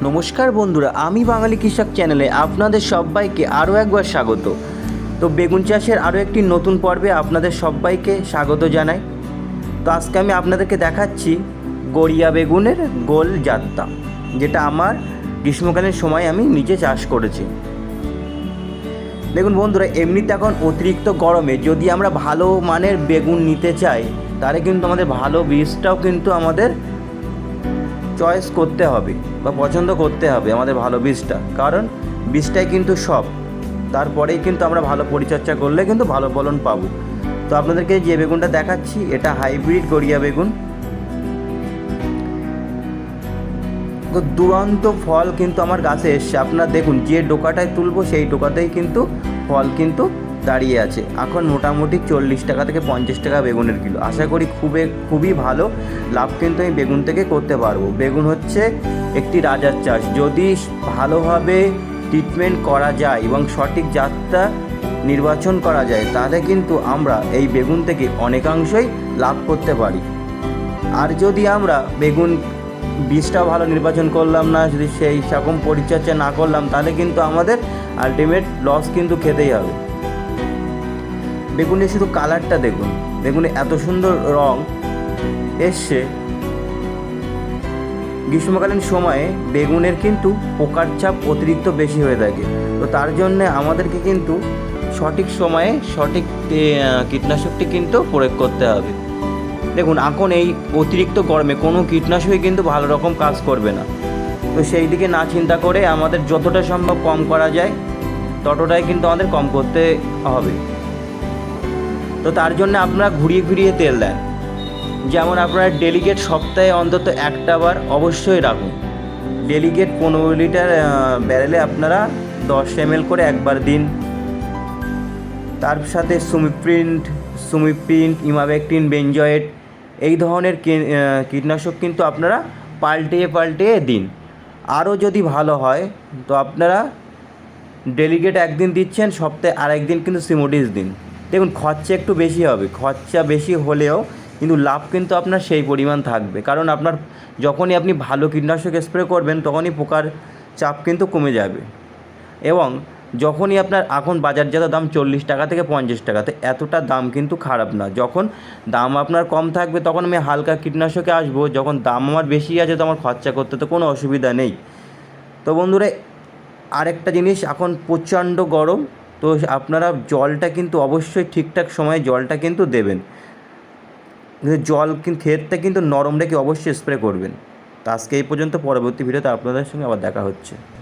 নমস্কার বন্ধুরা, আমি বাঙালি কৃষক চ্যানেলে আপনাদের সবাইকে আরও একবার স্বাগত। তো বেগুন চাষের আরও একটি নতুন পর্বে আপনাদের সবাইকে স্বাগত জানাই। তো আজকে আমি আপনাদেরকে দেখাচ্ছি গড়িয়া বেগুনের গোল জাতটা, যেটা আমার গ্রীষ্মকালীন সময় আমি নিজে চাষ করেছি। দেখুন বন্ধুরা, এমনিতে এখন অতিরিক্ত গরমে যদি আমরা ভালো মানের বেগুন নিতে চাই, তাহলে কিন্তু আমাদের ভালো বীজটাও কিন্তু আমাদের চয়েস করতে হবে বা পছন্দ করতে হবে আমাদের ভালো বীজটা, কারণ বীজটাই কিন্তু সব। তারপরেই কিন্তু আমরা ভালো পরিচর্যা করলে কিন্তু ভালো ফলন পাবো। তো আপনাদেরকে যে বেগুনটা দেখাচ্ছি, এটা হাইব্রিড গড়িয়া বেগুন। দুরন্ত ফল কিন্তু আমার গাছে এসছে। আপনারা দেখুন, যে ডোকাটায় তুলবো সেই ডোকাতেই কিন্তু ফল কিন্তু দাঁড়িয়ে আছে। এখন মোটামুটি 40 টাকা থেকে 50 টাকা বেগুনের কিলো। আশা করি খুবই ভালো লাভ কিন্তু আমি বেগুন থেকে করতে পারবো। বেগুন হচ্ছে একটি রাজার চাষ। যদি ভালোভাবে ট্রিটমেন্ট করা যায় এবং সঠিক জাতটা নির্বাচন করা যায়, তাহলে কিন্তু আমরা এই বেগুন থেকে অনেকাংশই লাভ করতে পারি। আর যদি আমরা বেগুন বীজটাও ভালো নির্বাচন করলাম না, যদি সেই রকম পরিচর্যা না করলাম, তাহলে কিন্তু আমাদের আলটিমেট লস কিন্তু খেতেই হবে। বেগুনের শুধু কালারটা দেখুন, বেগুনে এত সুন্দর রং এসছে। গ্রীষ্মকালীন সময়ে বেগুনের কিন্তু পোকার চাপ অতিরিক্ত বেশি হয়ে থাকে। তো তার জন্যে আমাদেরকে কিন্তু সঠিক সময়ে সঠিক কীটনাশকটি কিন্তু প্রয়োগ করতে হবে। দেখুন, এখন এই অতিরিক্ত গরমে কোনো কীটনাশকই কিন্তু ভালো রকম কাজ করবে না। তো সেই দিকে না চিন্তা করে আমাদের যতটা সম্ভব কম করা যায় ততটাই কিন্তু আমাদের কম করতে হবে। তো তার জন্য আপনারা ঘুরিয়ে ফিরিয়ে তেল দেন। যেমন আপনারা ডেলিগেট সপ্তাহে অন্তত একটা বার অবশ্যই রাখুন। ডেলিগেট 15 লিটার ব্যারেলে আপনারা 10 ml করে একবার দিন। তার সাথে সুমিপ্রিন্ট, ইমাভেক্টিন, বেনজয়েট এই ধরনের কীটনাশক কিন্তু আপনারা পাল্টিয়ে দিন। আরও যদি ভালো হয় তো আপনারা ডেলিগেট একদিন দিচ্ছেন, সপ্তাহে আরেকদিন কিন্তু সিমোডিস দিন। দেখুন, খরচা একটু বেশি হবে, খরচা বেশি হলেও কিন্তু লাভ কিন্তু আপনার সেই পরিমাণ থাকবে। কারণ আপনার যখনই আপনি ভালো কীটনাশক স্প্রে করবেন, তখনই পোকার চাপ কিন্তু কমে যাবে। এবং যখনই আপনার এখন বাজারজাত দাম 40 টাকা থেকে 50 টাকা, তো এতটা দাম কিন্তু খারাপ না। যখন দাম আপনার কম থাকবে তখন আমি হালকা কীটনাশকে আসবো, যখন দাম আমার বেশি আছে তো আমার খরচা করতে তো কোনো অসুবিধা নেই। তো বন্ধুরা, আরেকটা জিনিস, এখন প্রচণ্ড গরম, তো আপনারা জলটা কিন্তু অবশ্যই ঠিকঠাক সময়ে জলটা কিন্তু দেবেন। জল কিন্তু ক্ষেতটা কিন্তু নরম রেখে অবশ্যই স্প্রে করবেন। তো আজকে এই পর্যন্ত, পরবর্তী ভিডিওতে আপনাদের সঙ্গে আবার দেখা হচ্ছে।